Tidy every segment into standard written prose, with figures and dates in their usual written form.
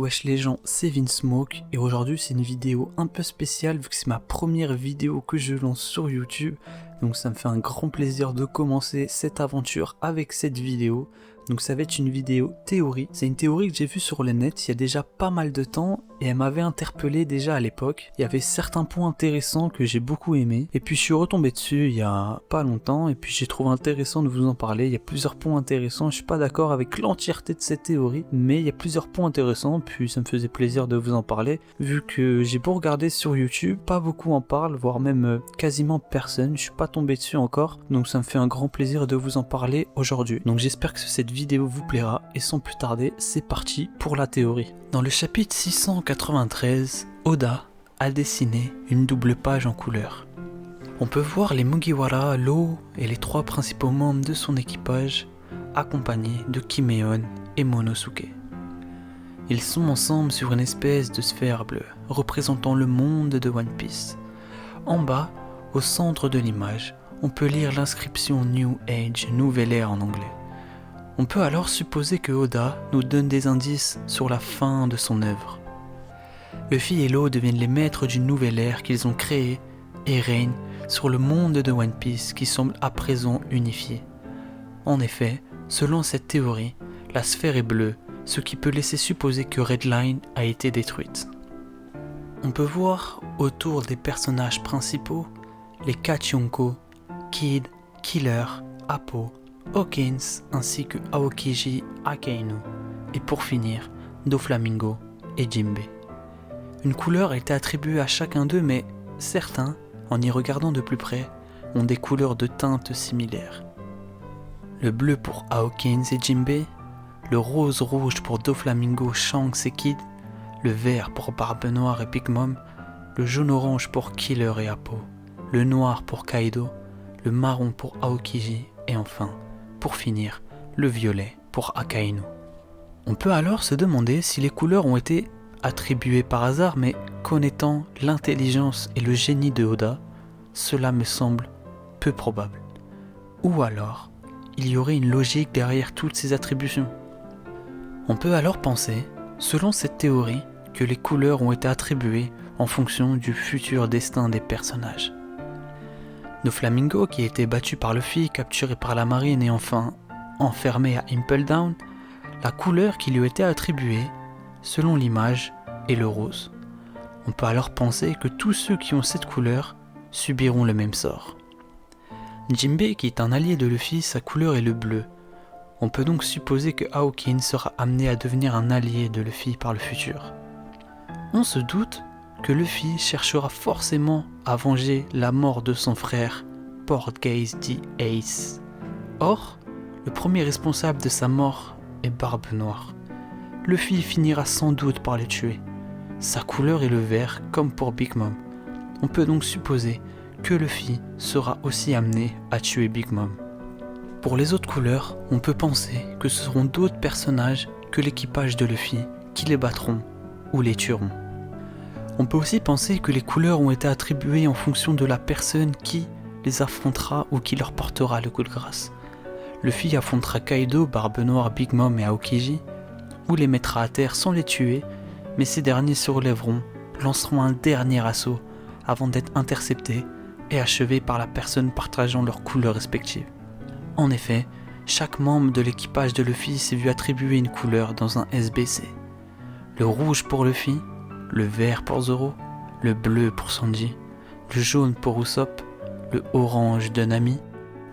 Wesh les gens, c'est Vinsmoke et aujourd'hui c'est une vidéo un peu spéciale vu que c'est ma première vidéo que je lance sur YouTube. Donc ça me fait un grand plaisir de commencer cette aventure avec cette vidéo. Donc ça va être une vidéo théorie. C'est une théorie que j'ai vue sur le net il y a déjà pas mal de temps et elle m'avait interpellé déjà à l'époque. Il y avait certains points intéressants que j'ai beaucoup aimé et puis je suis retombé dessus il y a pas longtemps et puis j'ai trouvé intéressant de vous en parler. Il y a plusieurs points intéressants, je suis pas d'accord avec l'entièreté de cette théorie mais il y a plusieurs points intéressants puis ça me faisait plaisir de vous en parler vu que j'ai beau regarder sur YouTube, pas beaucoup en parlent, voire même quasiment personne, je suis pas tombé dessus encore donc ça me fait un grand plaisir de vous en parler aujourd'hui. Donc j'espère que cette vidéo vous plaira et sans plus tarder c'est parti pour la théorie. Dans le chapitre 693, Oda a dessiné une double page en couleur. On peut voir les Mugiwara, l'eau et les trois principaux membres de son équipage accompagnés de Kimeon et Monosuke. Ils sont ensemble sur une espèce de sphère bleue représentant le monde de One Piece. En bas, au centre de l'image, on peut lire l'inscription New Age, Nouvelle Ère en anglais. On peut alors supposer que Oda nous donne des indices sur la fin de son œuvre. Luffy et Law deviennent les maîtres d'une nouvelle ère qu'ils ont créée et règnent sur le monde de One Piece qui semble à présent unifié. En effet, selon cette théorie, la sphère est bleue, ce qui peut laisser supposer que Red Line a été détruite. On peut voir autour des personnages principaux les quatre Yonko, Kid, Killer, Appo, Hawkins ainsi que Aokiji Akainu et pour finir Doflamingo et Jinbe. Une couleur a été attribuée à chacun d'eux mais certains, en y regardant de plus près, ont des couleurs de teintes similaires. Le bleu pour Hawkins et Jinbe, le rose-rouge pour Doflamingo, Shanks et Kid, le vert pour Barbe Noire et Big Mom, le jaune-orange pour Killer et Appo, le noir pour Kaido, le marron pour Aokiji et enfin, pour finir, le violet pour Akainu. On peut alors se demander si les couleurs ont été attribuées par hasard, mais connaissant l'intelligence et le génie de Oda, cela me semble peu probable. Ou alors, il y aurait une logique derrière toutes ces attributions. On peut alors penser, selon cette théorie, que les couleurs ont été attribuées en fonction du futur destin des personnages. Doflamingo, qui a été battu par Luffy, capturé par la marine et enfin enfermé à Impel Down, la couleur qui lui a été attribuée, selon l'image, est le rose. On peut alors penser que tous ceux qui ont cette couleur subiront le même sort. Jinbe, qui est un allié de Luffy, sa couleur est le bleu. On peut donc supposer que Hawkins sera amené à devenir un allié de Luffy par le futur. On se doute que Luffy cherchera forcément à venger la mort de son frère, Portgaze the Ace. Or, le premier responsable de sa mort est Barbe Noire. Luffy finira sans doute par le tuer. Sa couleur est le vert, comme pour Big Mom. On peut donc supposer que Luffy sera aussi amené à tuer Big Mom. Pour les autres couleurs, on peut penser que ce seront d'autres personnages que l'équipage de Luffy qui les battront ou les tueront. On peut aussi penser que les couleurs ont été attribuées en fonction de la personne qui les affrontera ou qui leur portera le coup de grâce. Luffy affrontera Kaido, Barbe Noire, Big Mom et Aokiji, ou les mettra à terre sans les tuer, mais ces derniers se relèveront, lanceront un dernier assaut avant d'être interceptés et achevés par la personne partageant leurs couleurs respectives. En effet, chaque membre de l'équipage de Luffy s'est vu attribuer une couleur dans un SBC. Le rouge pour Luffy, le vert pour Zoro, le bleu pour Sanji, le jaune pour Usopp, le orange de Nami,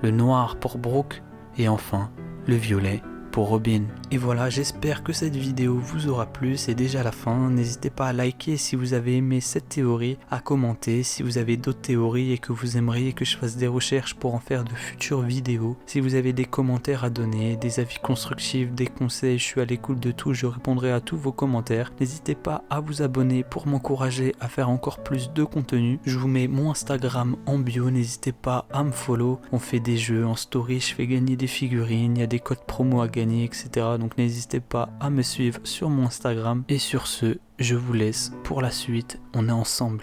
le noir pour Brook et enfin le violet pour Robin. Et voilà, j'espère que cette vidéo vous aura plu, c'est déjà la fin. N'hésitez pas à liker si vous avez aimé cette théorie, à commenter si vous avez d'autres théories et que vous aimeriez que je fasse des recherches pour en faire de futures vidéos. Si vous avez des commentaires à donner, des avis constructifs, des conseils, je suis à l'écoute de tout, je répondrai à tous vos commentaires. N'hésitez pas à vous abonner pour m'encourager à faire encore plus de contenu. Je vous mets mon Instagram en bio, n'hésitez pas à me follow. On fait des jeux en story, je fais gagner des figurines, il y a des codes promo à gagner, etc. Donc n'hésitez pas à me suivre sur mon Instagram. Et sur ce, je vous laisse pour la suite. On est ensemble.